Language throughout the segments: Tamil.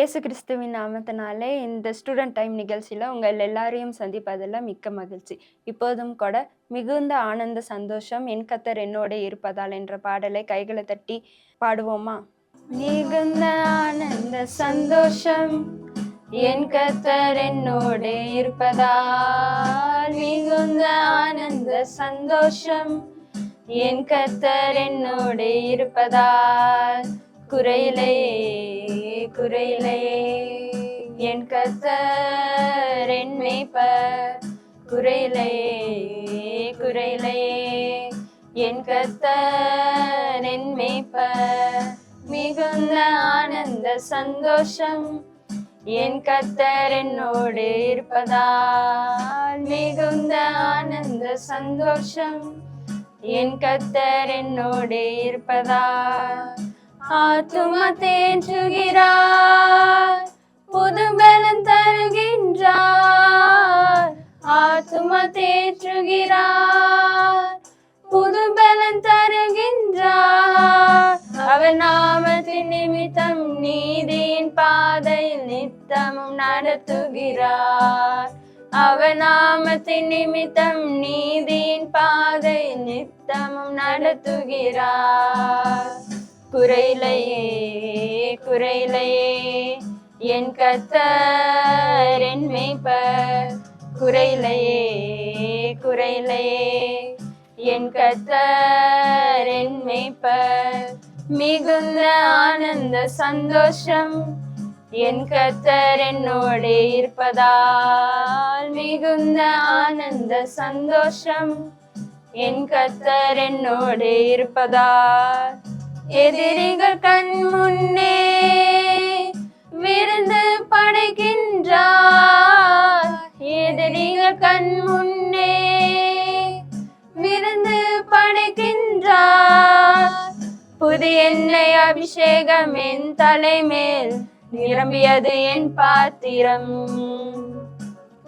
இயேசு கிறிஸ்துவின் நாமத்தினாலே இந்த ஸ்டூடெண்ட் டைம் நிகழ்ச்சியில் உங்கள் எல்லாரையும் சந்திப்பதில் மிக்க மகிழ்ச்சி. இப்போதும் கூட மிகுந்த ஆனந்த சந்தோஷம் என் கர்த்தர் என்னோட இருப்பதால் என்ற பாடலை கைகளை தட்டி பாடுவோமா? மிகுந்த ஆனந்த சந்தோஷம் என் கர்த்தர் என்னோட இருப்பதால், மிகுந்த ஆனந்த சந்தோஷம் என் கர்த்தர் என்னோட இருப்பதால், குறையிலையே குறையிலையே என் கர்த்தர் என் மேய்ப்பர், குறையிலையே குறையிலையே என் கர்த்தர் என் மேய்ப்பர், மிகுந்த ஆனந்த சந்தோஷம் என் கர்த்தர் என்னோடு இருப்பதால், மிகுந்த ஆனந்த சந்தோஷம் என் கர்த்தர் என்னோடு இருப்பதால், ஆத்துமா தேற்றுகிறார், புது பலன் தருகின்றார். ஆத்துமா தேற்றுகிறார், புது பலன் தருகின்றார். அவர் நாமத்தின் நிமித்தம் நீதியின் பாதையில் நித்தமும் நடத்துகிறார். அவர் நாமத்தின் நிமித்தம் நீதியின் பாதையில் நித்தமும் நடத்துகிறார். குறையிலையே குறையிலையே என் கர்த்தர் என் மேய்ப்பர், குறையிலையே குறையிலையே என் கர்த்தர் என் மேய்ப்பர், மிகுந்த ஆனந்த சந்தோஷம் என் கர்த்தர் என்னோடு இருப்பதால், மிகுந்த ஆனந்த சந்தோஷம் என் கர்த்தர் என்னோடு இருப்பதால், எதிரிகள் கண் முன்னே விருந்து படைக்கின்றார். எதிரிகள் கண் முன்னே விருந்து படைக்கின்றார். புது எண்ணெய் அபிஷேகம் என் தலைமேல் நிரம்பியது என் பாத்திரம்.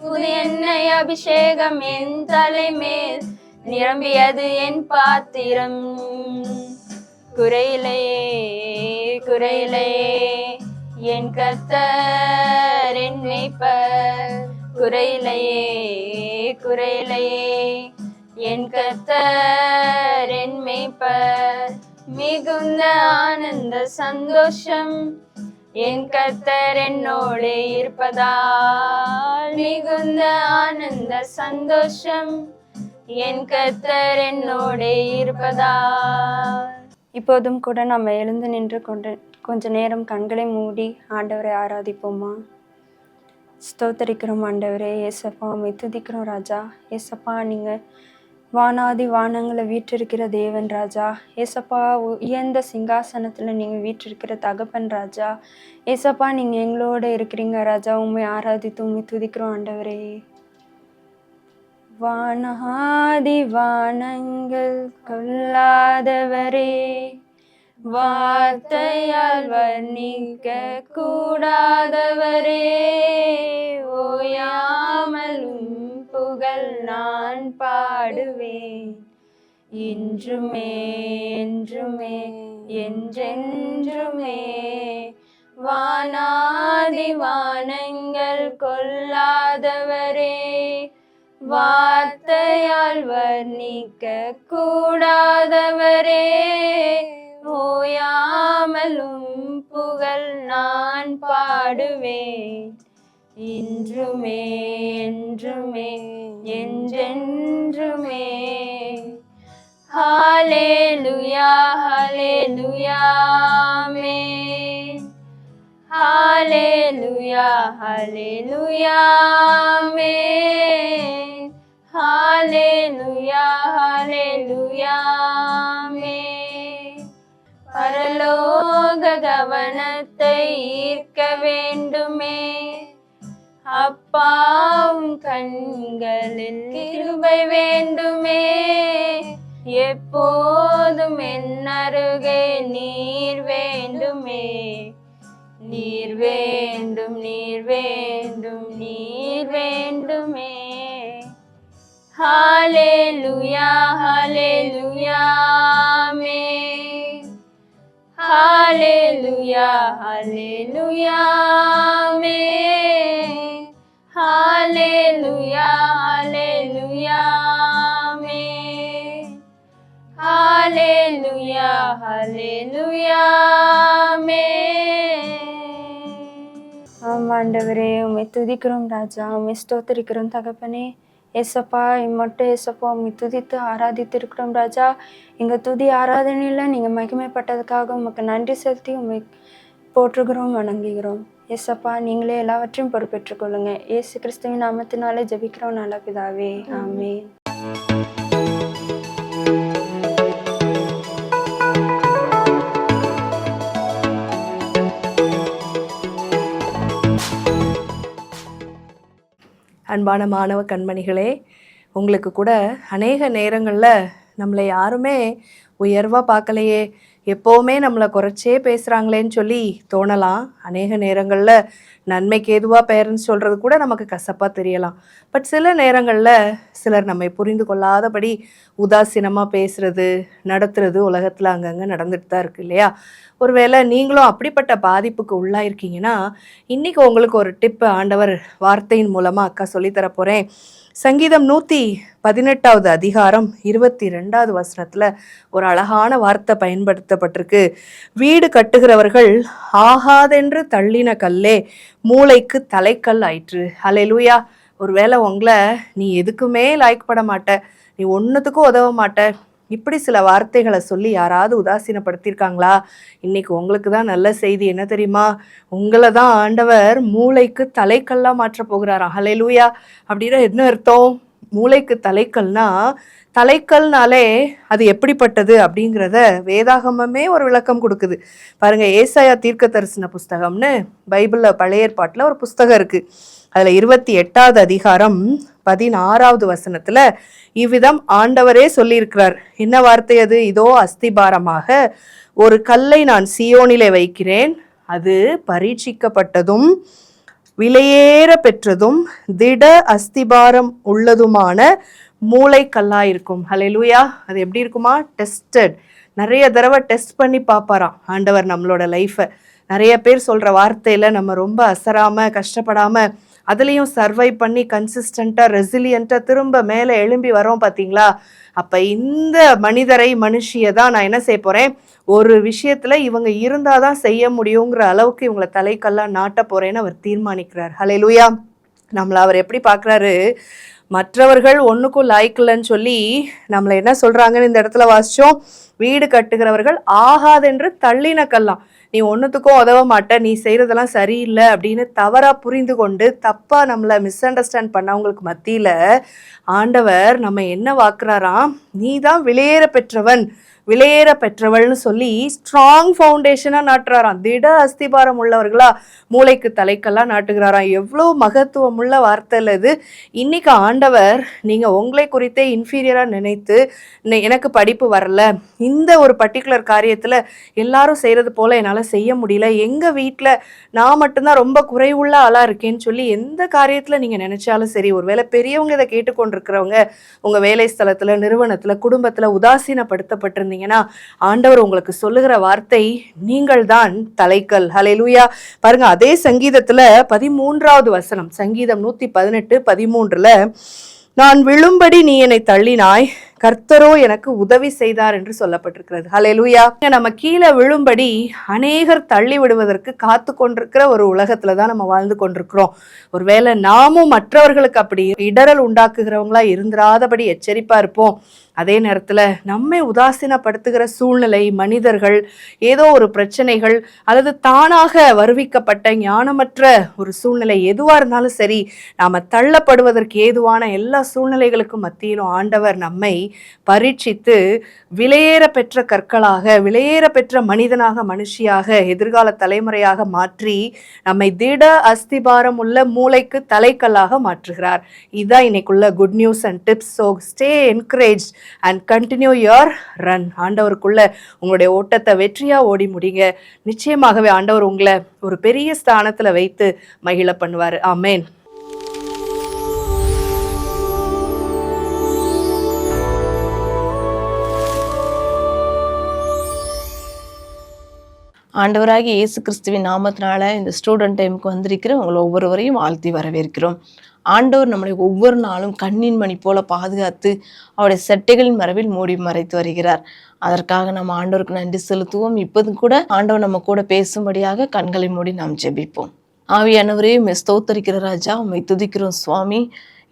புது எண்ணெய் அபிஷேகம் என் தலைமேல் நிரம்பியது என் பாத்திரம். குறையிலையே குறையிலையே என் கர்த்தர் என் மேய்ப்பர், குறையிலையே குறையிலையே என் கர்த்தர் என் மேய்ப்பர், மிகுந்த ஆனந்த சந்தோஷம் என் கர்த்தர் என்னோடு இருப்பதால், மிகுந்த ஆனந்த சந்தோஷம் என் கர்த்தர் என்னோடு இருப்பதால். இப்போதும் கூட நம்ம எழுந்து நின்று கொண்டு கொஞ்ச நேரம் கண்களை மூடி ஆண்டவரை ஆராதிப்போமா? ஸ்தோத்தரிக்கிறோம் ஆண்டவரே. ஏசப்பா உம்மை துதிக்கிறோம் ராஜா. ஏசப்பா நீங்கள் வானாதி வானங்களை வீற்றிருக்கிற தேவன் ராஜா. ஏசப்பா உயர்ந்த சிங்காசனத்தில் நீங்கள் வீற்றிருக்கிற தகப்பன் ராஜா. ஏசப்பா நீங்கள் எங்களோட இருக்கிறீங்க ராஜா. உண்மை ஆராதித்து உண்மை துதிக்கிறோம் ஆண்டவரே. வானாதி வானங்கள் கொள்ளாதவரே, வார்த்தையால் வர்ணிக்க கூடாதவரே, ஓயாமலும் புகழ் நான் பாடுவேன், இன்றுமே என்றுமே என்றென்றுமே. வானாதி வானங்கள் கொள்ளாதவரே, வார்த்தையால் வர்ணிக்க கூடாதவரே, ஓயாமலும் புகழ் நான் பாடுவேன், இன்றுமே என்றுமே என்றென்றுமே. ஹல்லேலூயா ஹல்லேலூயா ஆமென். ஹல்லேலூயா ஹல்லேலூயா ஆமென். ஹல்லேலூயா ஹல்லேலூயா ஆமென். பரலோக கவனத்தை ஈர்க்க வேண்டுமே, அப்பாவும் கண்களில் கிருபை வேண்டுமே, எப்போதும் என் அருகே நீர் வேண்டுமே, நீர் வேண்டும் நீர் வேண்டும் நீர் வேண்டுமே. ஹல்லேலூயா ஹல்லேலூயா ஆமென். ஹல்லேலூயா ஹல்லேலூயா ஹல்லேலூயா ஹல்லேலூயா ஆமென். ஆமாண்டவரே, உம்மை துதிக்கிறோம் ராஜா, உம்மை ஸ்தோத்திரிக்கிறோம் தகப்பனே. ஏசப்பா இம்மட்டும் ஏசப்பா உம்மை துதித்து ஆராதித்திருக்கிறோம் ராஜா. எங்கள் துதி ஆராதனையில் நீங்கள் மகிமைப்பட்டதுக்காக உமக்கு நன்றி செலுத்தி உம்மை போற்றுகிறோம், வணங்குகிறோம். ஏசப்பா நீங்களே எல்லாவற்றையும் பொறுப்பேற்றுக் கொள்ளுங்க. இயேசு கிறிஸ்துவின் நாமத்தினாலே ஜெபிக்கிறோம் நல்ல பிதாவே, ஆமென். அன்பான மாணவ கண்மணிகளே, உங்களுக்கு கூட அநேக நேரங்களில் நம்மளை யாருமே உயர்வாக பார்க்கலையே, எப்போவுமே நம்மளை குறைச்சே பேசுகிறாங்களேன்னு சொல்லி தோணலாம். அநேக நேரங்களில் நன்மைக்கு ஏதுவாக பேரண்ட்ஸ் சொல்கிறது கூட நமக்கு கசப்பாக தெரியலாம். பட் சில நேரங்களில் சிலர் நம்மை புரிந்து கொள்ளாதபடி உதாசீனமாக பேசுகிறது, நடத்துறது உலகத்தில் அங்கங்கே நடந்துட்டு தான் இருக்குது இல்லையா? ஒருவேளை நீங்களும் அப்படிப்பட்ட பாதிப்புக்கு உள்ளாயிருக்கீங்கன்னா, இன்றைக்கி உங்களுக்கு ஒரு டிப்பு ஆண்டவர் வார்த்தையின் மூலமாக அக்கா சொல்லித்தர போகிறேன். சங்கீதம் 118வது அதிகாரம் 22வது வசனத்தில் ஒரு அழகான வார்த்தை பயன்படுத்தப்பட்டிருக்கு. வீடு கட்டுகிறவர்கள் ஆகாதென்று தள்ளின கல்லே மூளைக்கு தலைக்கல் ஆயிற்று. ஹல்லேலூயா. ஒருவேளை உங்களை நீ எதுக்குமே லாய்க்கப்பட மாட்ட, நீ ஒன்றுத்துக்கும் உதவ மாட்ட, இப்படி சில வார்த்தைகளை சொல்லி யாராவது உதாசீனப்படுத்தியிருக்காங்களா? இன்னைக்கு உங்களுக்கு தான் நல்ல செய்தி. என்ன தெரியுமா? உங்களை தான் ஆண்டவர் மூளைக்கு தலைக்கல்லாம் மாற்ற போகிறாராம். ஹல்லேலூயா. அப்படின்னா என்ன அர்த்தம்? மூளைக்கு தலைக்கல்னா, தலைக்கல்னாலே அது எப்படிப்பட்டது அப்படிங்கிறத வேதாகமமே ஒரு விளக்கம் கொடுக்குது. பாருங்க, ஏசாயா தீர்க்க தரிசன புஸ்தகம்னு பைபிளில் பழைய ஏற்பாட்டில் ஒரு புஸ்தகம் இருக்குது. அதில் 28வது அதிகாரம் 16வது வசனத்தில் இவ்விதம் ஆண்டவரே சொல்லியிருக்கிறார். என்ன வார்த்தை அது? இதோ அஸ்திபாரமாக ஒரு கல்லை நான் சீயோனிலே வைக்கிறேன், அது பரீட்சிக்கப்பட்டதும் விலையேற பெற்றதும் திட அஸ்திபாரம் உள்ளதுமான மூளைக்கல்லாயிருக்கும். ஹல்லேலூயா. அது எப்படி இருக்குமா? டெஸ்டட். நிறைய தடவை டெஸ்ட் பண்ணி பார்ப்பாராம் ஆண்டவர் நம்மளோட லைஃப்பை. நிறைய பேர் சொல்கிற வார்த்தையில் நம்ம ரொம்ப அசராமல் கஷ்டப்படாமல் அதுலேயும் சர்வை பண்ணி கன்சிஸ்டண்ட்டாக ரெசிலியண்ட்டாக திரும்ப மேலே எழும்பி வரோம் பார்த்தீங்களா? அப்போ இந்த மனுஷியை தான் நான் என்ன செய்ய போகிறேன், ஒரு விஷயத்தில் இவங்க இருந்தால் தான் செய்ய முடியுங்கிற அளவுக்கு இவங்களை தலைக்கல்லாம் நாட்ட போகிறேன்னு அவர் தீர்மானிக்கிறார். ஹல்லேலூயா. நம்மளை அவர் எப்படி பார்க்குறாரு? மற்றவர்கள் ஒன்றுக்கும் லாய்க்கலன்னு சொல்லி நம்மளை என்ன சொல்கிறாங்கன்னு இந்த இடத்துல வாசித்தோம். வீடு கட்டுகிறவர்கள் ஆகாதென்று தள்ளின கல்லாம், நீ ஒன்றுத்துக்கும் உதவ மாட்ட, நீ செய்கிறதெல்லாம் சரியில்லை அப்படின்னு தவறாக புரிந்து கொண்டு தப்பாக நம்மளை மிஸ் அண்டர்ஸ்டாண்ட் பண்ணவங்களுக்கு மத்தியில் ஆண்டவர் நம்ம என்ன வாக்குறாராம்? நீ தான் விலையேற பெற்றவள்னு சொல்லி ஸ்ட்ராங் ஃபவுண்டேஷனாக நாட்டுறாராம். திட அஸ்திபாரம் உள்ளவர்களா மூளைக்கு தலைக்கெல்லாம் நாட்டுகிறாராம். எவ்வளோ மகத்துவம் உள்ள வார்த்தையில் இது. இன்னைக்கு ஆண்டவர் நீங்கள் உங்களை குறித்தே இன்ஃபீரியராக நினைத்து எனக்கு படிப்பு வரல, இந்த ஒரு பர்டிகுலர் காரியத்தில் எல்லாரும் செய்கிறது போல் என்னால் செய்ய முடியல, எங்கள் வீட்டில் நான் மட்டும்தான் ரொம்ப குறைவுள்ள ஆளாக இருக்கேன்னு சொல்லி எந்த காரியத்தில் நீங்கள் நினச்சாலும் சரி, ஒருவேளை பெரியவங்க இதை கேட்டுக்கொண்டிருக்கிறவங்க உங்கள் வேலை ஸ்தலத்தில், நிறுவனத்தில், குடும்பத்தில் உதாசீனப்படுத்தப்பட்டிருந்தீங்கன்னா ஆண்டவர் உங்களுக்கு சொல்லுகிற வார்த்தை, நீங்கள் தான் தலைக்கல். ஹல்லேலூயா. பாருங்க, அதே சங்கீதத்துல 13வது வசனம், சங்கீதம் 118:13, நான் விழும்படி நீ என்னை தள்ளினாய், கர்த்தரோ எனக்கு உதவி செய்தார் என்று சொல்லப்பட்டிருக்கிறது. ஹல்லேலூயா. நம்ம கீழே விழும்படி அநேகர் தள்ளி விடுவதற்கு காத்து கொண்டிருக்கிற ஒரு உலகத்துல தான் நம்ம வாழ்ந்து கொண்டிருக்கிறோம். ஒருவேளை நாமும் மற்றவர்களுக்கு அப்படி இடரல் உண்டாக்குகிறவங்களா இருந்திராதபடி எச்சரிப்பா இருப்போம். அதே நேரத்தில் நம்மை உதாசீனப்படுத்துகிற சூழ்நிலை, மனிதர்கள், ஏதோ ஒரு பிரச்சனைகள் அல்லது தானாக வருவிக்கப்பட்ட ஞானமற்ற ஒரு சூழ்நிலை எதுவாக இருந்தாலும் சரி, நாம் தள்ளப்படுவதற்கு ஏதுவான எல்லா சூழ்நிலைகளுக்கும் மத்தியிலும் ஆண்டவர் நம்மை பரீட்சித்து விலையேற பெற்ற கற்களாக, விலையேற பெற்ற மனிதனாக, மனுஷியாக, எதிர்கால தலைமுறையாக மாற்றி நம்மை திட அஸ்திபாரம் உள்ள மூளைக்கு தலைக்கல்லாக மாற்றுகிறார். இதுதான் இன்னைக்குள்ள good news and tips. So stay encourage and continue your run. ஆண்டவருக்குள்ள உங்களுடைய ஓட்டத்தை வெற்றியா ஓடி முடிங்க. நிச்சயமாகவே ஆண்டவர் உங்களை ஒரு பெரிய ஸ்தானத்துல வைத்து மகிழ பண்ணுவார். ஆமென். ஆண்டவராகிய இயேசு கிறிஸ்துவின் நாமத்தினால இந்த ஸ்டூடெண்ட் டைமுக்கு வந்திருக்கிற உங்களை ஒவ்வொருவரையும் வாழ்த்தி வரவேற்கிறோம். ஆண்டவர் நம்மளை ஒவ்வொரு நாளும் கண்ணின் மணி போல பாதுகாத்து அவருடைய செட்டைகளின் மறைவில் மூடி மறைத்து வருகிறார். அதற்காக நம்ம ஆண்டவருக்கு நன்றி செலுத்துவோம். இப்போதும் கூட ஆண்டவர் நம்ம கூட பேசும்படியாக கண்களை மூடி நாம் ஜெபிப்போம். ஆவியானவரே, உம்மை ஸ்தோத்தரிக்கிற ராஜா, உம்மை துதிக்கிறோம் சுவாமி.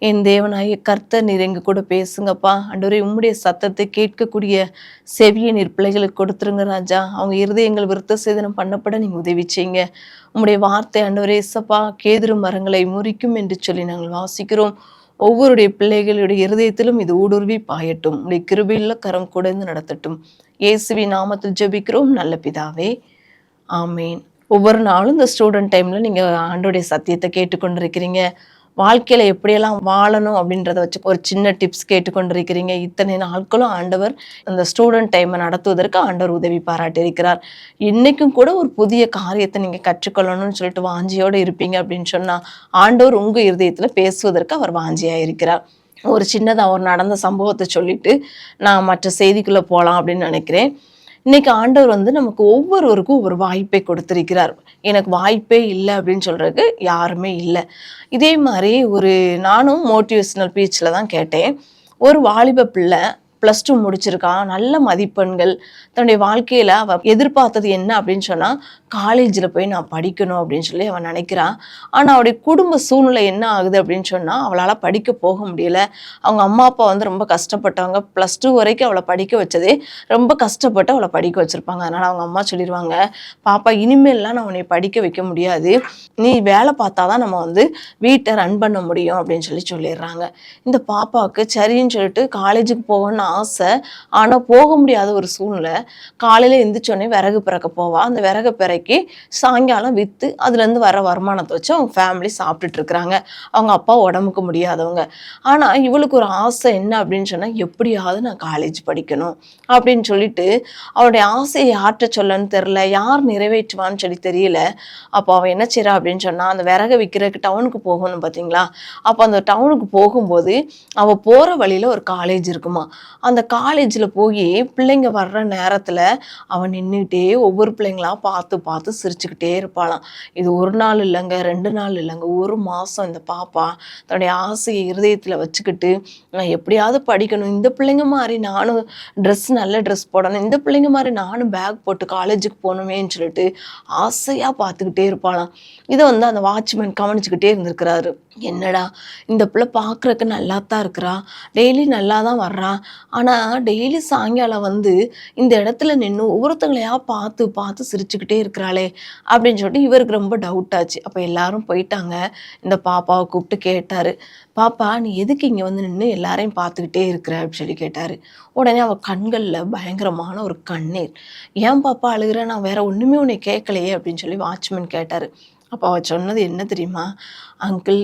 என் தேவனாகிய கர்த்தர், நீர் எங்க கூட பேசுங்கப்பா. ஆண்டவரே, உம்முடைய சத்தத்தை கேட்கக்கூடிய செவியை நீர் பிள்ளைகளுக்கு கொடுத்துருங்க ராஜா. அவங்க இருதயங்கள் விருத்த சேதனம் பண்ணப்பட நீங்க உதவி செய்யுங்க. உம்முடைய வார்த்தை ஆண்டவரே இயேசப்பா கேதுரு மரங்களை முறிக்கும் என்று சொல்லி நாங்கள் வாசிக்கிறோம். ஒவ்வொருடைய பிள்ளைகளுடைய இருதயத்திலும் இது ஊடுருவி பாயட்டும். உடைய கிருபையுள்ள கரம் குடைந்து நடத்தட்டும். இயேசுவின் நாமத்தில் ஜெபிக்கிறோம் நல்ல பிதாவே, ஆமேன். ஒவ்வொரு நாளும் இந்த ஸ்டூடெண்ட் டைமில் நீங்கள் ஆண்டோடைய சத்தியத்தை கேட்டுக்கொண்டிருக்கிறீங்க. வாழ்க்கையில் எப்படியெல்லாம் வாழணும் அப்படின்றத வச்சு ஒரு சின்ன டிப்ஸ் கேட்டுக்கொண்டிருக்கிறீங்க. இத்தனை நாட்களும் ஆண்டவர் இந்த ஸ்டூடெண்ட் டைமை நடத்துவதற்கு ஆண்டவர் உதவி பாராட்டியிருக்கிறார். இன்றைக்கும் கூட ஒரு புதிய காரியத்தை நீங்கள் கற்றுக்கொள்ளணும்னு சொல்லிட்டு வாஞ்சியோடு இருப்பீங்க அப்படின்னு சொன்னால் ஆண்டவர் உங்கள் இருதயத்தில் பேசுவதற்கு அவர் வாஞ்சியாக இருக்கிறார். ஒரு சின்னதாக அவர் நடந்த சம்பவத்தை சொல்லிட்டு நான் மற்ற செய்திக்குள்ளே போகலாம் அப்படின்னு நினைக்கிறேன். இன்னைக்கு ஆண்டவர் நமக்கு ஒவ்வொருவருக்கும் ஒரு வாய்ப்பை கொடுத்திருக்கிறார். எனக்கு வாய்ப்பே இல்லை அப்படின்னு சொல்றதுக்கு யாருமே இல்லை. இதே மாதிரி நானும் மோட்டிவேஷனல் ஸ்பீச்சில் தான் கேட்டேன். ஒரு வாலிப பிள்ளை +2 முடிச்சிருக்கான், நல்ல மதிப்பெண்கள். தன்னுடைய வாழ்க்கையில் அவள் எதிர்பார்த்தது என்ன அப்படின்னு சொன்னால் காலேஜில் போய் நான் படிக்கணும் அப்படின்னு சொல்லி அவன் நினைக்கிறான். ஆனால் அவளுடைய குடும்ப சூழ்நிலை என்ன ஆகுது அப்படின்னு சொன்னால் அவளால் படிக்க போக முடியல. அவங்க அம்மா அப்பா ரொம்ப கஷ்டப்பட்டவங்க. +2 வரைக்கும் அவளை படிக்க வச்சதே ரொம்ப கஷ்டப்பட்டு அவளை படிக்க வச்சுருப்பாங்க. அதனால் அவங்க அம்மா சொல்லிடுவாங்க, பாப்பா இனிமேல்லாம் நான் உன்னை படிக்க வைக்க முடியாது, நீ வேலை பார்த்தா தான் நம்ம வீட்டை ரன் பண்ண முடியும் அப்படின்னு சொல்லிடுறாங்க. இந்த பாப்பாவுக்கு சரின்னு சொல்லிட்டு காலேஜுக்கு போகணும்னு ஆசை. ஆனால் போக முடியாத ஒரு சூழ்நிலை. காலையில் எந்திரிச்சோடனே விறகு பிறக்க போவா. அந்த விறகு பிறக்கி சாயங்காலம் விற்று அதுலேருந்து வர வருமானத்தை வச்சு அவங்க ஃபேமிலி சாப்பிட்டுட்டு இருக்கிறாங்க. அவங்க அப்பா உடம்புக்கு முடியாதவங்க. ஆனால் இவளுக்கு ஒரு ஆசை என்ன அப்படின்னு சொன்னால், எப்படியாவது நான் காலேஜ் படிக்கணும் அப்படின்னு சொல்லிட்டு அவளுடைய ஆசையை யார்கிட்ட சொல்லன்னு தெரில, யார் நிறைவேற்றுவான்னு சொல்லி தெரியல. அப்போ அவள் என்ன செய்றா அப்படின்னு சொன்னால், அந்த விறகு விற்கிறதுக்கு டவுனுக்கு போகணும் பார்த்தீங்களா. அப்போ அந்த டவுனுக்கு போகும்போது அவள் போகிற வழியில் ஒரு காலேஜ் இருக்குமா. அந்த காலேஜில் போய் பிள்ளைங்க வர்ற நேரத்தில் அவன் நின்றுக்கிட்டே ஒவ்வொரு பிள்ளைங்களா பார்த்து பார்த்து சிரிச்சுக்கிட்டே இருப்பாளாம். இது ஒரு நாள் இல்லைங்க, 2 நாள் இல்லைங்க, 1 மாதம் இந்த பாப்பா தன்னுடைய ஆசையை இருதயத்தில் வச்சுக்கிட்டு நான் எப்படியாவது படிக்கணும், இந்த பிள்ளைங்க மாதிரி நானும் நல்ல ட்ரெஸ் போடணும், இந்த பிள்ளைங்க மாதிரி நானும் பேக் போட்டு காலேஜுக்கு போகணுமேன்னு சொல்லிட்டு ஆசையாக பார்த்துக்கிட்டே இருப்பாளாம். இதை அந்த வாட்ச்மேன் கவனிச்சுக்கிட்டே இருந்திருக்கிறாரு. என்னடா இந்த பிள்ளை பார்க்குறக்கு நல்லா தான் இருக்கிறா, டெய்லி நல்லா தான் வர்றா, ஆனால் டெய்லி சாயங்காலம் இந்த இடத்துல நின்று ஒவ்வொருத்தங்களையா பார்த்து பார்த்து சிரிச்சுக்கிட்டே இருக்கிறாளே அப்படின்னு சொல்லிட்டு இவருக்கு ரொம்ப டவுட் ஆச்சு. அப்போ எல்லாரும் போயிட்டாங்க. இந்த பாப்பாவை கூப்பிட்டு கேட்டார், பாப்பா நீ எதுக்கு இங்கே நின்று எல்லாரையும் பார்த்துக்கிட்டே இருக்கிற அப்படின்னு சொல்லி கேட்டார். உடனே அவள் கண்களில் பயங்கரமான ஒரு கண்ணீர். ஏன் பாப்பா அழுகிற, நான் வேற ஒன்றுமே உன்னை கேட்கலையே அப்படின்னு சொல்லி வாட்ச்மேன் கேட்டார். அப்போ அவள் சொன்னது என்ன தெரியுமா, அங்கிள்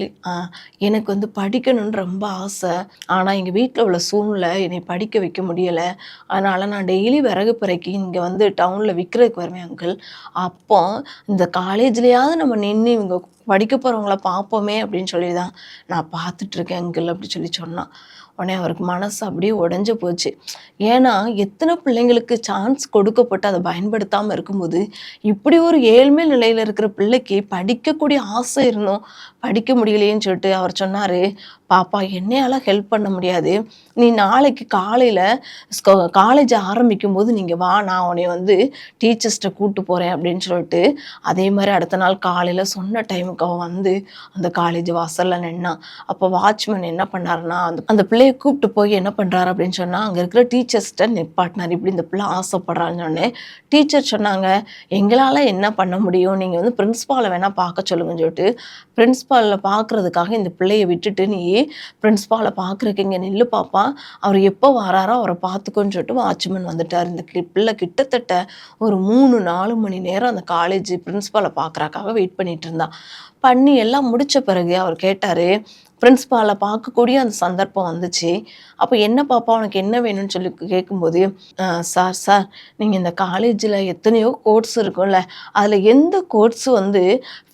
எனக்கு படிக்கணும்னு ரொம்ப ஆசை, ஆனால் எங்கள் வீட்டில் உள்ள சூழ்நிலை என்னை படிக்க வைக்க முடியலை, அதனால் நான் டெய்லி விறகு பிறக்கி இங்கே டவுனில் விற்கிறதுக்கு வருவேன் அங்கிள். அப்போ இந்த காலேஜ்லேயாவது நம்ம நின்று இவங்க படிக்க போகிறவங்கள பார்ப்போமே அப்படின்னு சொல்லி தான் நான் பார்த்துட்ருக்கேன் அங்கிள் அப்படி சொன்னான். உடனே அவருக்கு மனசு அப்படியே உடஞ்சி போச்சு. ஏன்னா எத்தனை பிள்ளைங்களுக்கு சான்ஸ் கொடுக்கப்பட்டு அதை பயன்படுத்தாமல் இருக்கும்போது இப்படி ஒரு ஏழ்மை நிலையில் இருக்கிற பிள்ளைக்கு படிக்கக்கூடிய ஆசை இருந்தும் படிக்க முடியலையேன்னு சொல்லிட்டு அவர் சொன்னார், பாப்பா என்னையால ஹெல்ப் பண்ண முடியாது, நீ நாளைக்கு காலையில் காலேஜ் ஆரம்பிக்கும் போது நீங்கள் வா, நான் உன்னை டீச்சர்ஸ்கிட்ட கூப்பிட்டு போகிறேன் அப்படின்னு சொல்லிட்டு அதே மாதிரி அடுத்த நாள் காலையில் சொன்ன டைமுக்கு அவன் அந்த காலேஜ் வாசலில் நின்னான். அப்போ வாட்ச்மேன் என்ன பண்ணாருன்னா அந்த பிள்ளையை கூப்பிட்டு போய் என்ன பண்ணுறாரு அப்படின்னு சொன்னால் அங்கே இருக்கிற டீச்சர்ஸ்கிட்ட நிப்பாட்டினார். இப்படி இந்த பிள்ளை ஆசைப்படுறான்னு சொன்னே டீச்சர் சொன்னாங்க, எங்களால் என்ன பண்ண முடியும், நீங்கள் பிரின்ஸ்பாலை வேணால் பார்க்க சொல்லுங்கன்னு சொல்லிட்டு பிரின்ஸ்பாலில் பார்க்குறதுக்காக இந்த பிள்ளையை விட்டுட்டு நீ பிரின்ஸ்பாலை பார்க்குறக்கு இங்கே நில்லு பாப்பா, அவர் எப்போ வராரோ அவரை பார்த்துக்கோன்னு சொல்லிட்டு வாட்ச்மேன் வந்துட்டார். இந்த பிள்ளை கிட்டத்தட்ட ஒரு 3-4 மணி நேரம் அந்த காலேஜ் பிரின்ஸ்பாலை பார்க்குறக்காக வெயிட் பண்ணிட்டு இருந்தான். பண்ணி எல்லாம் முடித்த பிறகு அவர் கேட்டார், பிரின்ஸ்பாலை பார்க்கக்கூடிய அந்த சந்தர்ப்பம் வந்துச்சு. அப்போ என்ன பாப்பா உனக்கு என்ன வேணும்னு சொல்லி கேட்கும்போது, சார் நீங்கள் இந்த காலேஜில் எத்தனையோ கோர்ஸ் இருக்கும்ல, அதில் எந்த கோர்ஸு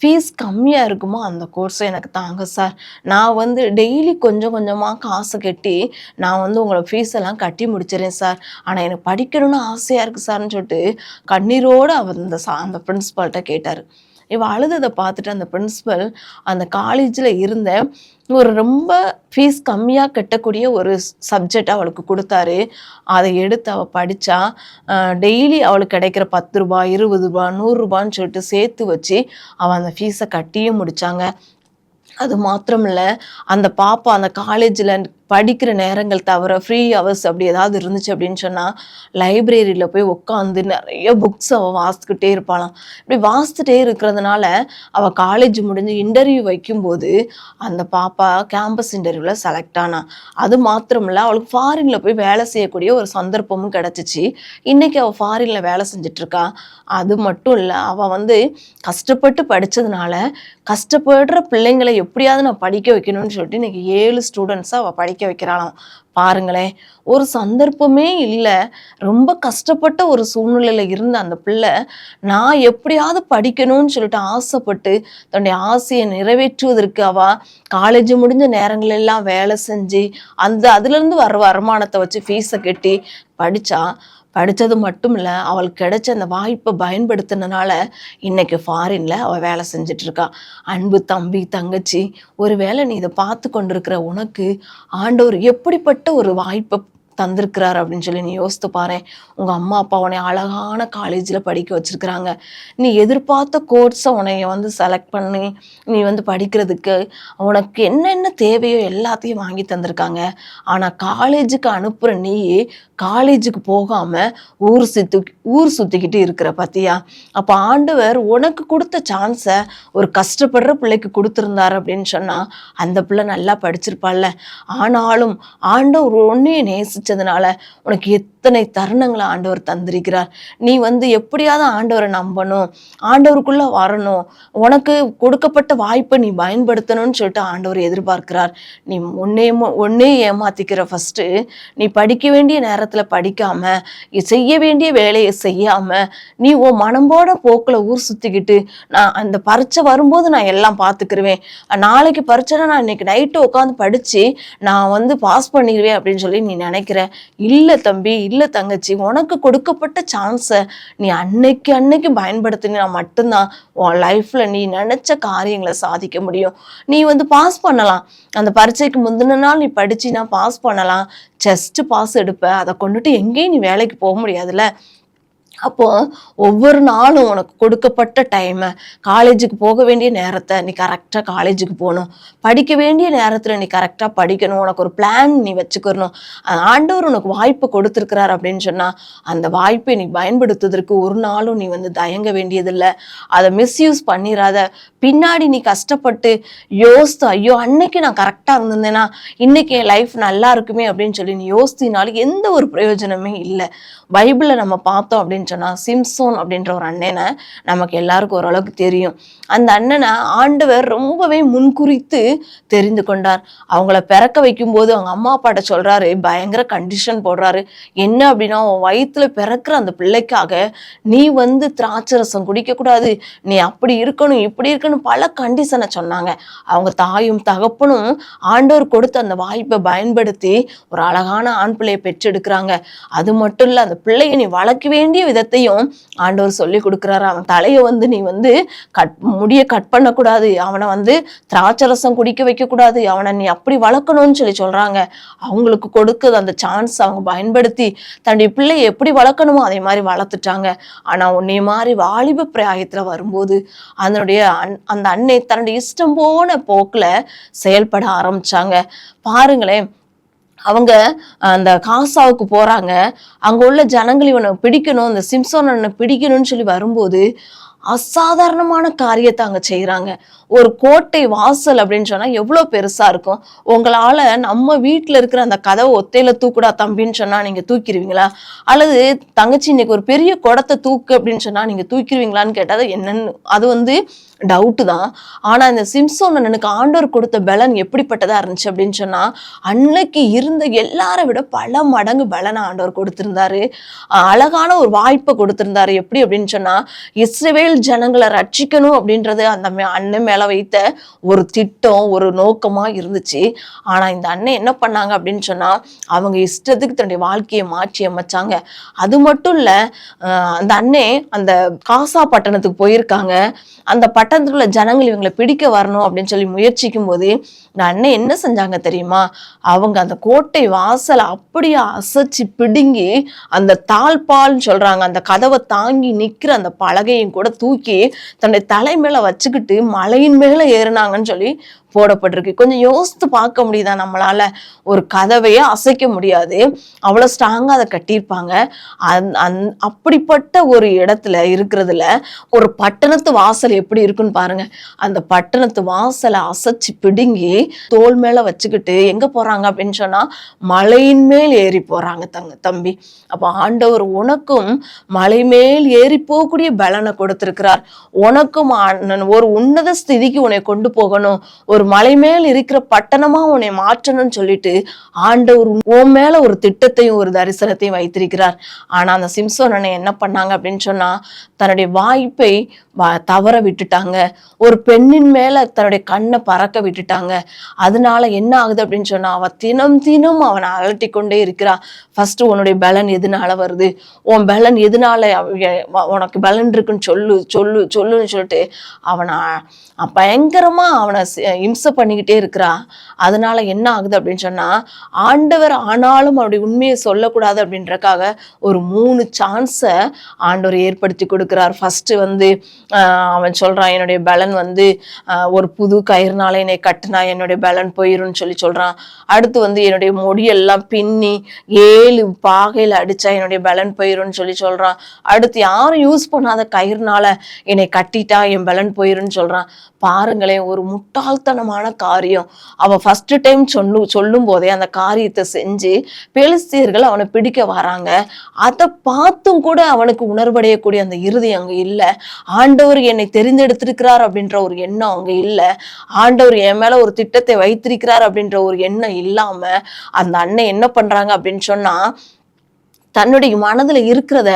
ஃபீஸ் கம்மியாக இருக்குமோ அந்த கோர்ஸை எனக்கு தாங்க சார், நான் டெய்லி கொஞ்சம் கொஞ்சமாக காசு கட்டி நான் உங்களை ஃபீஸ் எல்லாம் கட்டி முடிச்சிடறேன் சார், ஆனால் எனக்கு படிக்கணும்னு ஆசையாக இருக்குது சார்னு சொல்லிட்டு கண்ணீரோடு அவர் அந்த பிரின்ஸ்பால்கிட்ட கேட்டார். இவ அழுததை பார்த்துட்டு அந்த பிரின்சிபல் அந்த காலேஜில் இருந்த ஒரு ரொம்ப ஃபீஸ் கம்மியாக கட்டக்கூடிய ஒரு சப்ஜெக்ட் அவளுக்கு கொடுத்தாரு. அதை எடுத்து அவள் படித்தா. டெய்லி அவளுக்கு கிடைக்கிற 10 ரூபாய் 20 ரூபாய் 100 ரூபான்னு சொல்லிட்டு சேர்த்து வச்சு அவள் அந்த ஃபீஸை கட்டியும் முடித்தாங்க. அது மாத்திரம் இல்லை, அந்த பாப்பா அந்த காலேஜில் படிக்கிற நேரங்கள் தவிர ஃப்ரீ ஹவர்ஸ் அப்படி ஏதாவது இருந்துச்சு அப்படின்னு சொன்னால் லைப்ரரியில் போய் உட்காந்து நிறைய புக்ஸ் அவள் வாசித்துக்கிட்டே இருப்பாளாம். இப்படி வாசித்துட்டே இருக்கிறதுனால அவள் காலேஜ் முடிஞ்சு இன்டர்வியூ வைக்கும்போது அந்த பாப்பா கேம்பஸ் இன்டர்வியூவில் செலக்ட் ஆனா. அது மாத்திரம் இல்லை, அவளுக்கு ஃபாரினில் போய் வேலை செய்யக்கூடிய ஒரு சந்தர்ப்பமும் கிடச்சிச்சு. இன்றைக்கி அவள் ஃபாரினில் வேலை செஞ்சிட்ருக்கா. அது மட்டும் இல்லை, அவள் கஷ்டப்பட்டு படித்ததுனால கஷ்டப்படுற பிள்ளைங்களை எப்படியாவது நான் படிக்க வைக்கணும்னு சொல்லிட்டு இன்றைக்கி 7 ஸ்டூடெண்ட்ஸை அவள் படிக்க வைக்கிறாளாம். பாருங்களேன், ஒரு சந்தர்ப்பமே இல்லை, ரொம்ப கஷ்டப்பட்ட ஒரு சூழ்நிலையில இருந்த அந்த பிள்ளை நான் எப்படியாவது படிக்கணும்னு சொல்லிட்டு ஆசைப்பட்டு தன்னுடைய ஆசையை நிறைவேற்றுவதற்கு அவ காலேஜ் முடிஞ்ச நேரங்கள் எல்லாம் வேலை செஞ்சு அதுலேருந்து வர வருமானத்தை வச்சு ஃபீஸை கட்டி படித்தா. படித்தது மட்டும் இல்லை, அவளுக்கு கிடைச்ச அந்த வாய்ப்பை பயன்படுத்தினால இன்னைக்கு ஃபாரின்ல அவள் வேலை செஞ்சிட்ருக்கா. அன்பு தம்பி தங்கச்சி, ஒருவேளை நீ இதை பார்த்து கொண்டிருக்கிற உனக்கு ஆண்டவர் எப்படிப்பட்ட ஒரு வாய்ப்பை தந்திருக்கிறார் அப்படின்னு சொல்லி நீ யோசித்து பாரு. உங்கள் அம்மா அப்பா உன்னை அழகான காலேஜில் படிக்க வச்சுருக்குறாங்க. நீ எதிர்பார்த்த கோர்ஸை உன்னைய செலக்ட் பண்ணி நீ படிக்கிறதுக்கு உனக்கு என்னென்ன தேவையோ எல்லாத்தையும் வாங்கி தந்திருக்காங்க. ஆனால் காலேஜுக்கு அனுப்புகிற நீ காலேஜுக்கு போகாமல் ஊர் சுற்றிக்கிட்டு இருக்கிற பத்தியா? அப்போ ஆண்டவர் உனக்கு கொடுத்த சான்ஸை ஒரு கஷ்டப்படுற பிள்ளைக்கு கொடுத்துருந்தாரு அப்படின்னு சொன்னால் அந்த பிள்ளை நல்லா படிச்சிருப்பாள்ல. ஆனாலும் ஆண்டவர் உன்னையே நேசிச்சதுனால உனக்கு எத்தனை தருணங்களை ஆண்டவர் தந்திருக்கிறார். நீ எப்படியாவது ஆண்டவரை நம்பணும், ஆண்டவருக்குள்ள வரணும், உனக்கு கொடுக்கப்பட்ட வாய்ப்பை நீ பயன்படுத்தணும்னு சொல்லிட்டு ஆண்டவர் எதிர்பார்க்கிறார். நீ ஒன்னே ஏமாத்திக்கிற. ஃபர்ஸ்ட் நீ படிக்க வேண்டிய நேரத்தில் படிக்காம செய்ய வேண்டிய வேலையை செய்யாம நீ உன் மனம்போட போக்குல ஊர் சுத்திக்கிட்டு நான் அந்த பரீட்சை வரும்போது நான் எல்லாம் பார்த்துக்கிருவேன், நாளைக்கு பரீட்சைனா நான் இன்னைக்கு நைட்டு உட்காந்து படிச்சு நான் பாஸ் பண்ணிடுவேன் அப்படின்னு சொல்லி நீ நினைக்கிற. இல்லை தம்பி, இல்லை தங்கச்சி, உனக்கு கொடுக்கப்பட்ட சான்ஸை நீ அன்னைக்கு பயன்படுத்தினா மட்டும்தான் உன் லைஃப்ல நீ நினைச்ச காரியங்களை சாதிக்க முடியும். நீ பாஸ் பண்ணலாம், அந்த பரீட்சைக்கு முந்தின நாள் நீ படிச்சினா பாஸ் பண்ணலாம், ஜஸ்ட் பாஸ் எடுப்ப, அதை கொண்டுட்டு எங்கேயும் நீ வேலைக்கு போக முடியாதுல்ல. அப்போ ஒவ்வொரு நாளும் உனக்கு கொடுக்கப்பட்ட டைமை, காலேஜுக்கு போக வேண்டிய நேரத்தை நீ கரெக்டாக காலேஜுக்கு போகணும், படிக்க வேண்டிய நேரத்தில் நீ கரெக்டாக படிக்கணும், உனக்கு ஒரு பிளான் நீ வச்சுக்கணும். ஆண்டவர் உனக்கு வாய்ப்பு கொடுத்துருக்கிறார் அப்படின்னு சொன்னால் அந்த வாய்ப்பை நீ பயன்படுத்துவதற்கு ஒரு நாளும் நீ தயங்க வேண்டியதில்லை. அதை மிஸ்யூஸ் பண்ணிடாத. பின்னாடி நீ கஷ்டப்பட்டு யோசித்து ஐயோ அன்னைக்கு நான் கரெக்டாக இருந்திருந்தேன்னா இன்னைக்கு என் லைஃப் நல்லா இருக்குமே அப்படின்னு சொல்லி நீ யோசித்தினாலும் எந்த ஒரு பிரயோஜனமே இல்லை. பைபிளில் நம்ம பார்த்தோம் அப்படின்னு சொன்னால் சிம்சோன் அப்படின்ற ஒரு அண்ணனை நமக்கு எல்லாருக்கும் ஓரளவுக்கு தெரியும். அந்த அண்ணனை ஆண்டவர் ரொம்பவே முன்குறித்து தெரிந்து கொண்டார். அவங்கள பிறக்க வைக்கும்போது அவங்க அம்மா அப்பாட்ட சொல்றாரு, பயங்கர கண்டிஷன் போடுறாரு. என்ன அப்படின்னா, உன் வயிற்றுல பிறக்கிற அந்த பிள்ளைக்காக நீ திராட்சரசம் குடிக்கக்கூடாது, நீ அப்படி இருக்கணும் இப்படி இருக்கணும், பல கண்டிஷனை சொன்னாங்க. அவங்க தாயும் தகப்பனும் ஆண்டவர் கொடுத்த அந்த வாய்ப்பை பயன்படுத்தி ஒரு அழகான ஆண் பிள்ளையை பெற்றெடுக்கிறாங்க. அது மட்டும் இல்லை, அந்த பிள்ளையை நீ வளர்க்க வேண்டிய விதத்தையும் ஆண்டவர் சொல்லி கொடுக்குறாரு. அவன் தலையை நீ முடிய கட் பண்ணக்கூடாது, அவனை திராட்சரசம் குடிக்க வைக்கக்கூடாது, அவனை நீ அப்படி வளர்க்கணும்னு சொல்லி சொல்றாங்க. அவங்களுக்கு கொடுக்குது அந்த சான்ஸ் அவங்க பயன்படுத்தி தன்னுடைய பிள்ளையை எப்படி வளர்க்கணுமோ அதே மாதிரி வளர்த்துட்டாங்க. ஆனா உன்னை மாதிரி வாலிப பிராயத்துல வரும்போது அந்த அன்னை தன்னுடைய இஷ்டம் போன போக்குல செயல்பட ஆரம்பிச்சாங்க. பாருங்களேன், அவங்க அந்த காசாவுக்கு போறாங்க. அங்க உள்ள ஜனங்கள் இவனை பிடிக்கணும், இந்த சிம்சோனை பிடிக்கணும்னு சொல்லி வரும்போது அசாதாரணமான காரியத்தை அங்க செய்யறாங்க. ஒரு கோட்டை வாசல் அப்படின்னு சொன்னா எவ்வளவு பெருசா இருக்கும். உங்களால நம்ம வீட்டுல இருக்கிற அந்த கதவை ஒத்தையில தூக்குடா தம்பின்னு சொன்னா நீங்க தூக்கிடுவீங்களா? அல்லது தங்கச்சி இன்னைக்கு ஒரு பெரிய குடத்தை தூக்கு அப்படின்னு சொன்னா நீங்க தூக்கிடுவீங்களான்னு கேட்டா என்னன்னு அது டவுட்டு தான். ஆனா இந்த சிம்சோனனுக்கு ஆண்டவர் கொடுத்த பலன் எப்படிப்பட்டதா இருந்துச்சு அப்படின்னு சொன்னா, அன்னைக்கு இருந்த எல்லாரை விட பல மடங்கு பலனை ஆண்டவர் கொடுத்திருந்தாரு. அழகான ஒரு வாய்ப்பை கொடுத்திருந்தாரு. எப்படி அப்படின்னு சொன்னா, இஸ்ரவேல் ஜனங்களை ரட்சிக்கணும் அப்படின்றது அந்த அண்ணன் மேல வைத்த ஒரு திட்டம், ஒரு நோக்கமா இருந்துச்சு. ஆனா இந்த அண்ணன் என்ன பண்ணாங்க அப்படின்னு சொன்னா, அவங்க இஷ்டத்துக்கு தன்னுடைய வாழ்க்கையை மாற்றி அமைச்சாங்க. அது மட்டும் இல்ல, அந்த அண்ணன் அந்த காசா பட்டணத்துக்கு போயிருக்காங்க. அந்த பட்டணத்துல ஜனங்கள் இவங்களை பிடிக்க வரணும் அப்படின்னு சொல்லி முயற்சிக்கும் போது இந்த அண்ணன் என்ன செஞ்சாங்க தெரியுமா? அவங்க அந்த கோட்டை வாசலை அப்படியே அசைச்சு பிடுங்கி அந்த தாழ்பால்னு சொல்றாங்க, அந்த கதவை தாங்கி நிக்கிற அந்த பலகையும் கூட தூக்கி தன்னுடைய தலை மேல வச்சுக்கிட்டு மலையின் மேல ஏறினாங்கன்னு சொல்லி போடப்பட்டிருக்கு. கொஞ்சம் யோசித்து பார்க்க முடியுதா? நம்மளால ஒரு கதவையே அசைக்க முடியாது, அவ்வளவு ஸ்ட்ராங்கா அதை கட்டியிருப்பாங்க. அப்படிப்பட்ட ஒரு இடத்துல இருக்கிறதுல ஒரு பட்டணத்து வாசல் எப்படி இருக்குன்னு பாருங்க. அந்த பட்டணத்து வாசலை அசைச்சு பிடுங்கி தோல் மேல வச்சுக்கிட்டு எங்க போறாங்க அப்படின்னு சொன்னா மலையின் மேல் ஏறி போறாங்க தம்பி. அப்ப ஆண்டவர் உனக்கும் மலை மேல் ஏறி போகக்கூடிய பலனை கொடுத்திருக்கிறார். உனக்கும் ஒரு உன்னத ஸ்திதிக்கு உன்னை கொண்டு போகணும், ஒரு மலை மேல் இருக்கிற பட்டணமா உன்னை மாற்றணும்னு சொல்லிட்டு ஆண்டவர் உன் மேல ஒரு திட்டத்தையும் ஒரு தரிசனத்தையும் வைத்திருக்கிறார். ஆனா அந்த சிம்சோன் அண்ணன் என்ன பண்ணாங்க அப்படின்னு சொன்னா தன்னுடைய வாய்ப்பை தவற விட்டுட்டாங்க. ஒரு பெண்ணின் மேல தன்னுடைய கண்ணை பறக்க விட்டுட்டாங்க. அதனால என்ன ஆகுது அப்படின்னு சொன்னா அவ தினம் தினம் அவனை அலட்டி கொண்டே இருக்கிறா. ஃபர்ஸ்ட் உன்னுடைய பலன் எதனால வருது, உன் பலன் எதனால உனக்கு பலன் இருக்குன்னு சொல்லுன்னு சொல்லிட்டு அவனை பயங்கரமா அவனை இம்சை பண்ணிக்கிட்டே இருக்கிறா. அதனால என்ன ஆகுது அப்படின்னு சொன்னா ஆண்டவர் ஆனாலும் அவருடைய உண்மையை சொல்லக்கூடாது அப்படின்றக்காக ஒரு 3 சான்ஸை ஆண்டவர் ஏற்படுத்தி கொடுக்கிறார். ஃபர்ஸ்ட் அவன் சொல்றான், என்னுடைய பலன் ஒரு புது கயிறுனால என்னை கட்டுனா என்னுடைய பலன் போயிரும்னு சொல்றான். அடுத்து என்னுடைய முடியெல்லாம் பின்னி 7 பாகையில அடிச்சா என்னுடைய பலன் போயிரும்னு சொல்றான். அடுத்து யாரும் யூஸ் பண்ணாத கயிறுனால என்னை கட்டிட்டா என் பலன் போயிரும்னு சொல்றான். பாருங்களேன், ஒரு முட்டாள்தனமான காரியம். அவன் ஃபர்ஸ்ட் டைம் சொல்லும் போதே அந்த காரியத்தை செஞ்சு பெலிஸ்தியர்கள் அவனை பிடிக்க வராங்க. அதை பார்த்தும் கூட அவனுக்கு உணர்வடையக்கூடிய அந்த இறுதி அங்க இல்லை. ஆண்டவர் என்னை தெரிந்தெடுத்திருக்கிறார் அப்படின்ற ஒரு எண்ணம் அங்க இல்லை. ஆண்டவர் என் மேல ஒரு திட்டத்தை வைத்திருக்கிறார் அப்படின்ற ஒரு எண்ணம் இல்லாம அந்த அண்ணன் என்ன பண்றாங்க அப்படின்னு சொன்னா தன்னுடைய மனதுல இருக்கிறத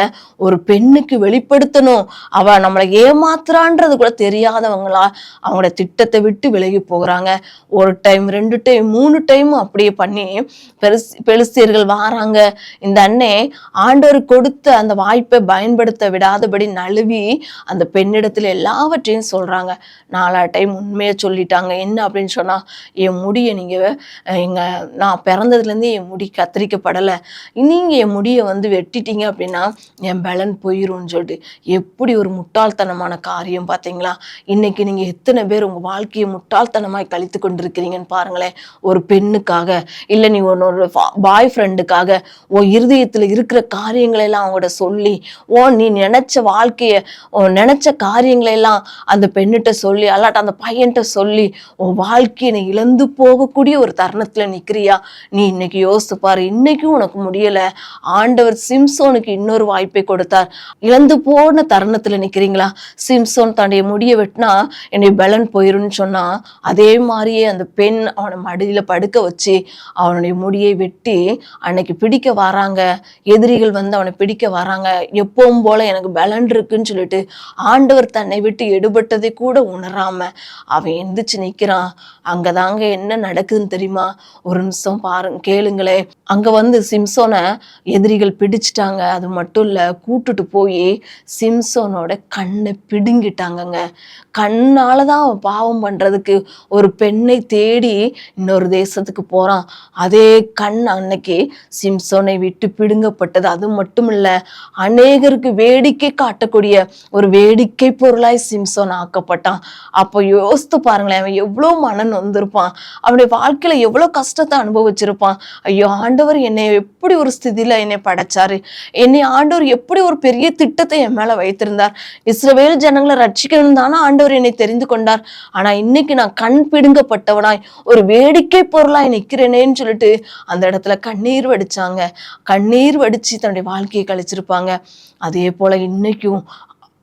ஒரு பெண்ணுக்கு வெளிப்படுத்தணும். அவ நம்மளை ஏமாத்துறான்றது கூட தெரியாதவங்களா அவங்களோட திட்டத்தை விட்டு விலகி போகிறாங்க. 1 டைம் 2 டைம் 3 டைம் அப்படியே பண்ணி பெலிஸ்தியர்கள் வாராங்க. இந்த அண்ணே ஆண்டவர் கொடுத்த அந்த வாய்ப்பை பயன்படுத்த விடாதபடி நழுவி அந்த பெண்ணிடத்துல எல்லாவற்றையும் சொல்றாங்க. 4 டைம் உண்மையை சொல்லிட்டாங்க. என்ன அப்படின்னு சொன்னா என் முடியை நான் பிறந்ததுல இருந்தே என் முடி கத்திரிக்கப்படலை, நீங்க என் முடியை வெட்டிட்டீங்க அப்படின்னா என் பலன் போயிரும்னு சொல்லிட்டு எப்படி ஒரு முட்டாள்தனமான காரியம் பார்த்தீங்களா? இன்னைக்கு நீங்க எத்தனை பேர் உங்க வாழ்க்கையை முட்டாள்தனமாய் கழித்து கொண்டிருக்கிறீங்கன்னு பாருங்களேன். ஒரு பெண்ணுக்காக இல்லை நீ உன்னோட பாய் ஃப்ரெண்டுக்காக உன் இருதயத்துல இருக்கிற காரியங்களை எல்லாம் அவங்கள்ட சொல்லி நீ நினைச்ச வாழ்க்கைய நினைச்ச காரியங்களை எல்லாம் அந்த பெண்ணிட்ட சொல்லி அல்லாட்ட அந்த பையன்கிட்ட சொல்லி உன் வாழ்க்கையை நீ இழந்து போகக்கூடிய ஒரு தருணத்துல நிக்கிறியா? நீ இன்னைக்கு யோசித்து பாரு. இன்னைக்கும் உனக்கு முடியல, ஆண்டவர் சிம்சோனுக்கு இன்னொரு வாய்ப்பை கொடுத்தார். இழந்து போன தருணத்துல நிக்கிறீங்களா? சிம்சோன் தன்னுடைய முடியை வெட்டினா என்னுடைய பலன் போயிரும்னு சொன்னா அதே மாதிரியே அந்த பெண் அவனை மடியில படுக்க வச்சு அவனுடைய முடியை வெட்டி அன்னைக்கு பிடிக்க வராங்க. எதிரிகள் அவனை பிடிக்க வராங்க. எப்பவும் போல எனக்கு பலன் இருக்குன்னு சொல்லிட்டு ஆண்டவர் தன்னை விட்டு எடுபட்டதை கூட உணராம அவன் எந்திரிச்சு நிக்கிறான். அங்கதாங்க என்ன நடக்குதுன்னு தெரியுமா? ஒரு நிமிஷம் பாருங்க, கேளுங்களே. அங்க சிம்சோனை எதிரிகள் பிடிச்சிட்டாங்க. அது மட்டும் இல்ல, கூட்டுட்டு போய் சிம்சோனோட கண்ணை பிடுங்கிட்டாங்கங்க. கண்ணாலதான் அவன் பாவம் பண்றதுக்கு ஒரு பெண்ணை தேடி இன்னொரு தேசத்துக்கு போறான். அதே கண் அன்னைக்கு சிம்சோனை விட்டு பிடுங்கப்பட்டது. அது மட்டும் இல்ல, அநேகருக்கு வேடிக்கை காட்டக்கூடிய ஒரு வேடிக்கை பொருளாய் சிம்சோன் ஆக்கப்பட்டான். அப்போ யோசித்து பாருங்களேன், அவன் எவ்வளவு மனம் வந்திருப்பான், அவனுடைய வாழ்க்கையில எவ்வளவு கஷ்டத்தை அனுபவிச்சிருப்பான். ஐயோ, ஆண்டவர் என்னை எப்படி ஒரு ஸ்திதியில என்னை படைச்சாரு, என்னை ஆண்டவர் எப்படி ஒரு பெரிய திட்டத்தை என் மேல வைத்திருந்தார், இஸ்ரவேல் ஜனங்களை ரட்சிக்கணும் தானே ஆண்டவர் என்னை தெரிந்து கொண்டார். ஆனா இன்னைக்கு நான் கண் பிடுங்கப்பட்டவனாய் ஒரு வேடிக்கை பொருளாய் நிக்கிறேனேன்னு சொல்லிட்டு அந்த இடத்துல கண்ணீர் வடிச்சாங்க. கண்ணீர் வடிச்சு தன்னுடைய வாழ்க்கையை கழிச்சிருப்பாங்க. அதே போல இன்னைக்கும்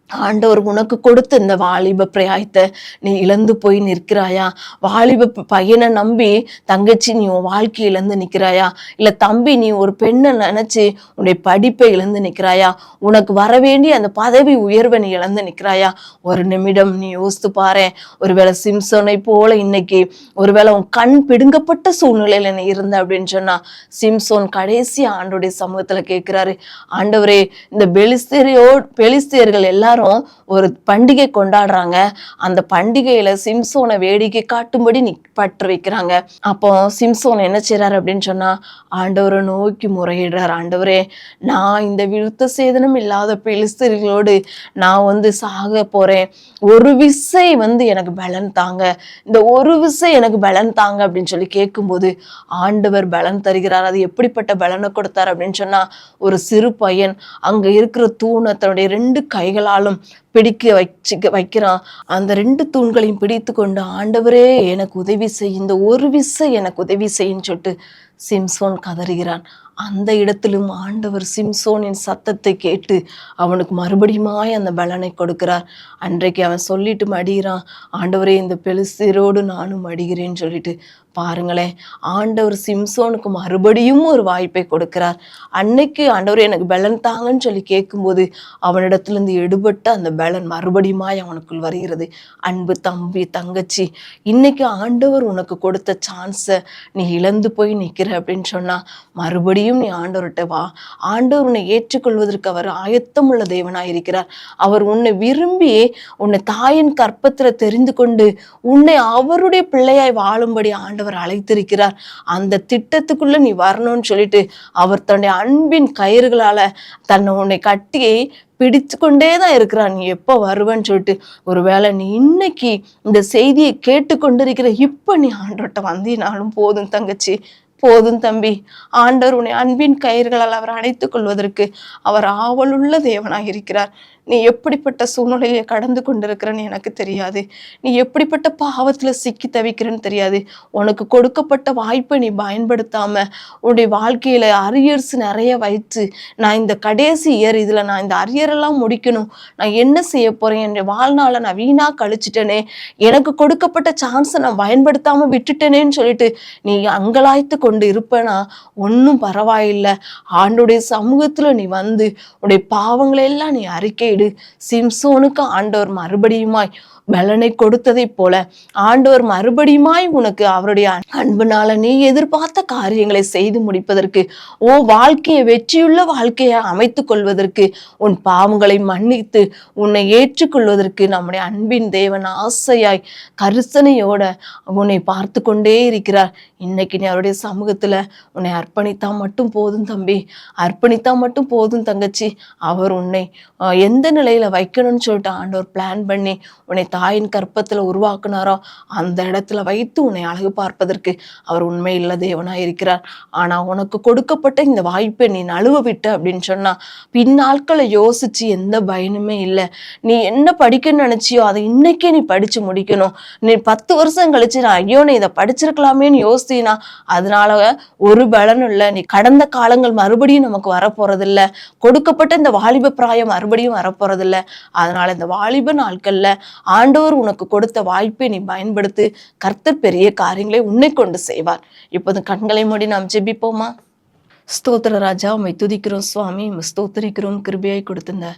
ஆண்டவர் உனக்கு கொடுத்த இந்த வாலிப பிரயாயத்தை நீ இழந்து போய் நிற்கிறாயா? வாலிப பையனை நம்பி தங்கச்சி நீ உன் வாழ்க்கையை இழந்து நிற்கிறாயா? இல்லை தம்பி நீ ஒரு பெண்ணை நினைச்சு உன்னுடைய படிப்பை இழந்து நிற்கிறாயா? உனக்கு வர வேண்டிய அந்த பதவி உயர்வை நீ இழந்து நிற்கிறாயா? ஒரு நிமிடம் நீ யோசித்து பாரு. ஒருவேளை சிம்சோனை போல இன்னைக்கு ஒருவேளை உன் கண் பிடுங்கப்பட்ட சூழ்நிலையில நீ இருந்த அப்படின்னு சொன்னா சிம்சோன் கடைசி ஆண்டோடைய சமூகத்துல கேட்கிறாரு, ஆண்டவரே இந்த பெலிஸ்தியர்கள் எல்லாரும் எல்லாரும் ஒரு பண்டிகை கொண்டாடுறாங்க. அந்த பண்டிகையில சிம்சோனை வேடிக்கை காட்டும்படி பற்ற வைக்கிறாங்க. அப்போ சிம்சோன் என்ன செய்யறாரு அப்படின்னு சொன்னா, ஆண்டவரை நோக்கி முறையிடுறார். ஆண்டவரே, நான் இந்த விருத்த சேதனம் இல்லாத பெலிஸ்தர்களோடு நான் சாக போறேன். ஒரு விசை எனக்கு பலன் தாங்க, இந்த ஒரு விசை எனக்கு பலன் தாங்க அப்படின்னு சொல்லி கேட்கும்போது ஆண்டவர் பலன் தருகிறார். அது எப்படிப்பட்ட பலனை கொடுத்தார் அப்படின்னு சொன்னா, ஒரு சிறு பையன் அங்க இருக்கிற தூணை தன்னுடைய 2 கைகளாலும் பிடிக்க வைக்கிறான். அந்த 2 தூண்களையும் பிடித்து கொண்டு, ஆண்டவரே எனக்கு உதவி செய், இந்த ஒரு விசை எனக்கு உதவி செய்யுன்னு சொல்லிட்டு சிம்சோன் கதறுகிறான். அந்த இடத்திலும் ஆண்டவர் சிம்சோனின் சத்தத்தை கேட்டு அவனுக்கு மறுபடியுமாய் அந்த பலனை கொடுக்கிறார். அன்றைக்கு அவன் சொல்லிட்டு மடிகிறான், ஆண்டவரே இந்த பெலிஸ்தரோடு நானும் மடிகிறேன்னு சொல்லிட்டு. பாருங்களேன், ஆண்டவர் சிம்சோனுக்கு மறுபடியும் ஒரு வாய்ப்பை கொடுக்கிறார். அன்னைக்கு ஆண்டவர் எனக்கு பலன் தாங்கன்னு சொல்லி கேட்கும்போது அவனிடத்திலிருந்து எடுபட்ட அந்த பலன் மறுபடியுமாய் அவனுக்குள் வருகிறது. அன்பு தம்பி தங்கச்சி, இன்னைக்கு ஆண்டவர் உனக்கு கொடுத்த சான்ஸை நீ இழந்து போய் நிற்கிற அப்படின்னு சொன்னா, மறுபடியும் நீ ஆண்டவர்கிட்ட வா. ஆண்டவர் உன்னை ஏற்றுக்கொள்வதற்கு அவர் ஆயத்தமுள்ள தேவனாய் இருக்கிறார். அவர் உன்னை விரும்பி உன்னை தாயின் கற்பத்துல தெரிந்து கொண்டு உன்னை அவருடைய பிள்ளையாய் வாழும்படி ஆண்டவர் அழைத்திருக்கிறார். அந்த திட்டத்துக்குள்ள நீ வரணும்னு சொல்லிட்டு அவர் தன்னுடைய அன்பின் கயிறுகளால உன்னை கட்டி பிடிச்சு கொண்டேதான் இருக்கிறான். நீ எப்போ வருவன்னு சொல்லிட்டு. ஒருவேளை நீ இன்னைக்கு இந்த செய்தியை கேட்டு கொண்டிருக்கிற இப்ப நீ ஆண்டவர்கிட்ட வந்தினாலும் போதும் தங்கச்சி, போதும் தம்பி. ஆண்டவர் உன்னை அன்பின் கயிறுகளால் அவர் அணைத்துக் கொள்வதற்கு அவர் ஆவலுள்ள தேவனாக இருக்கிறார். நீ எப்படிப்பட்ட சூழ்நிலையை கடந்து கொண்டிருக்கிறன்னு எனக்கு தெரியாது. நீ எப்படிப்பட்ட பாவத்துல சிக்கி தவிக்கிறன்னு தெரியாது. உனக்கு கொடுக்கப்பட்ட வாய்ப்பை நீ பயன்படுத்தாம உன்னுடைய வாழ்க்கையில அரியர்ஸ் நிறைய வைத்து, நான் இந்த கடைசி இயர் இதுல நான் இந்த அரியரெல்லாம் முடிக்கணும், நான் என்ன செய்ய போறேன், என் வாழ்நாளை நான் வீணா கழிச்சிட்டேனே, எனக்கு கொடுக்கப்பட்ட சான்ஸை நான் பயன்படுத்தாம விட்டுட்டேனேன்னு சொல்லிட்டு நீ அங்கலாய்த்து கொண்டு இருப்பேனா, ஒன்றும் பரவாயில்லை. ஆண்டுடைய சமூகத்துல நீ வந்து உன்னுடைய பாவங்களை எல்லாம் நீ அறிக்கையிடு. சிம்சோனுக்கு ஆண்டவர் மறுபடியுமாய் பலனை கொடுத்ததை போல ஆண்டவர் மறுபடியுமாய் உனக்கு அவருடைய அன்புனால நீ எதிர்பார்த்த காரியங்களை செய்து முடிப்பதற்கு, வாழ்க்கையை வெற்றியுள்ள வாழ்க்கையை அமைத்துக் கொள்வதற்கு, உன் பாவங்களை மன்னித்து உன்னை ஏற்றுக்கொள்வதற்கு நம்முடைய அன்பின் தேவன் ஆசையாய் கரிசனையோட உன்னை பார்த்து கொண்டே இருக்கிறார். இன்னைக்கு நீ அவருடைய சமூகத்துல உன்னை அர்ப்பணித்தா மட்டும் போதும் தம்பி, அர்ப்பணித்தா மட்டும் போதும் தங்கச்சி. அவர் உன்னை எந்த நிலையில வைக்கணும்னு சொல்லிட்டு ஆண்டவர் பிளான் பண்ணி உன்னை தாயின் கற்பத்துல உருவாக்குனாரோ அந்த இடத்துல வைத்து உன்னை அழகு பார்ப்பதற்கு அவர் உண்மையுள்ள தேவனாய் இருக்கிறார். ஆனா உனக்கு கொடுக்கப்பட்ட இந்த வாய்ப்பை நீ நழுவ விட்ட அப்படின்னு சொன்னா, பின்னாட்களை யோசிச்சு எந்த பயனுமே இல்லை. நீ என்ன படிக்கணும்னு நினைச்சியோ அதை இன்னைக்கே நீ படிச்சு முடிக்கணும். நீ 10 வருஷம் கழிச்சு நான் ஐயோ நீ இதை படிச்சிருக்கலாமேன்னு யோசித்தீனா அதனால ஒரு பலனும் இல்லை. நீ கடந்த காலங்கள் மறுபடியும் நமக்கு வரப்போறதில்ல. கொடுக்கப்பட்ட இந்த வாலிப பிராயம் மறுபடியும் வரப்போறதில்ல. அதனால இந்த வாலிப நாட்கள்ல ஆண்டவர் உனக்கு கொடுத்த வாய்ப்பை நீ பயன்படுத்தி கர்த்தர் பெரிய காரியங்களை உன்னை கொண்டு செய்வார். இப்போது கண்களை மூடி நாம் ஜெபிப்போமா? ஸ்தோத்திர ராஜா, உம்மை துதிக்கிறோம் சுவாமி, ஸ்தோத்தரிக்கிறோம். கிருபையாய் கொடுத்திருந்த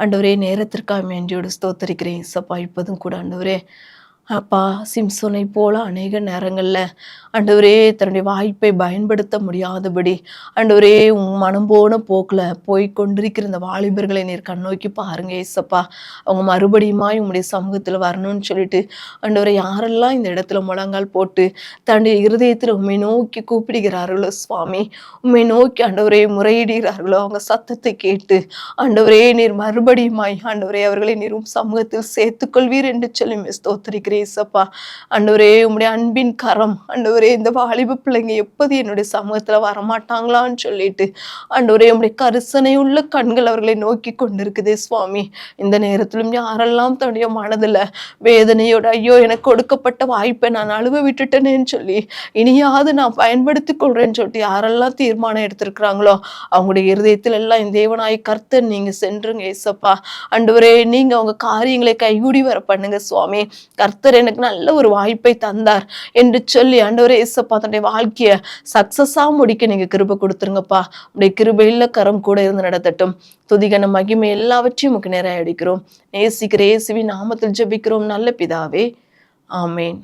ஆண்டவரே நேரத்திற்காக வேண்டியோடு ஸ்தோத்தரிக்கிறேன் சப்பா. இப்போதும் கூட ஆண்டவரே அப்பா, சிம்சோனை போல அநேக நேரங்கள்ல ஆண்டவரே தன்னுடைய வாய்ப்பை பயன்படுத்த முடியாதபடி ஆண்டவரே மனம் போன போக்குல போய் கொண்டிருக்கிற இந்த வாலிபர்களை நீர் கண்ணோக்கி பாருங்க ஏசப்பா. அவங்க மறுபடியுமாய் உங்களுடைய சமூகத்துல வரணும்னு சொல்லிட்டு ஆண்டவரை யாரெல்லாம் இந்த இடத்துல முழங்கால் போட்டு தன்னுடைய இருதயத்துல உண்மை நோக்கி கூப்பிடுகிறார்களோ சுவாமி, உண்மை நோக்கி ஆண்டவரே முறையிடுகிறார்களோ, அவங்க சத்தத்தை கேட்டு ஆண்டவரே நீர் மறுபடியுமாய் ஆண்டவரே அவர்களை நீர் சமூகத்தில் சேர்த்துக்கொள்வீர் என்று சொல்லி ஸ்தோத்திரிக்கிறேன் ஏசப்பா. ஆண்டவரே உம்முடைய அன்பின் கரம் ஆண்டவரே இந்த வாலிப பிள்ளைங்க எப்போது என்னுடைய சமூகத்துல வரமாட்டாங்களான்னு சொல்லிட்டு ஆண்டவரே உம்முடைய கரிசனை உள்ள கண்கள் அவர்களை நோக்கி கொண்டிருக்குதே சுவாமி. இந்த நேரத்திலும் யாரெல்லாம் தன்னுடைய மனதுல வேதனையோட ஐயோ எனக்கு கொடுக்கப்பட்ட வாய்ப்பை நான் அழுவ விட்டுட்டேனேன்னு சொல்லி இனியாவது நான் பயன்படுத்தி கொள்றேன்னு சொல்லிட்டு யாரெல்லாம் தீர்மானம் எடுத்திருக்கிறாங்களோ அவங்களுடைய இருதயத்துல எல்லாம் இந்த தேவனாய் கர்த்தர் நீங்க சென்றுங்க ஏசப்பா. ஆண்டவரே நீங்க அவங்க காரியங்களை கைகூடி வர பண்ணுங்க சுவாமி. கர்த்தர் எனக்கு நல்ல ஒரு வாய்ப்பை தந்தார் என்று சொல்லி ஆண்டவரே ஏசப்பா தன்னுடைய வாழ்க்கைய சக்சஸா முடிக்க நீங்க கிருபை கொடுத்துருங்கப்பா. உடைய கிருபையில கரம் கூட இருந்து நடத்தட்டும். துதிகன மகிமை எல்லாவற்றையும் உமக்கு நேரம் அடிக்கிறோம். நேசிக்கிற இயேசுவின் நாமத்தில் ஜெபிக்கிறோம் நல்ல பிதாவே, ஆமேன்.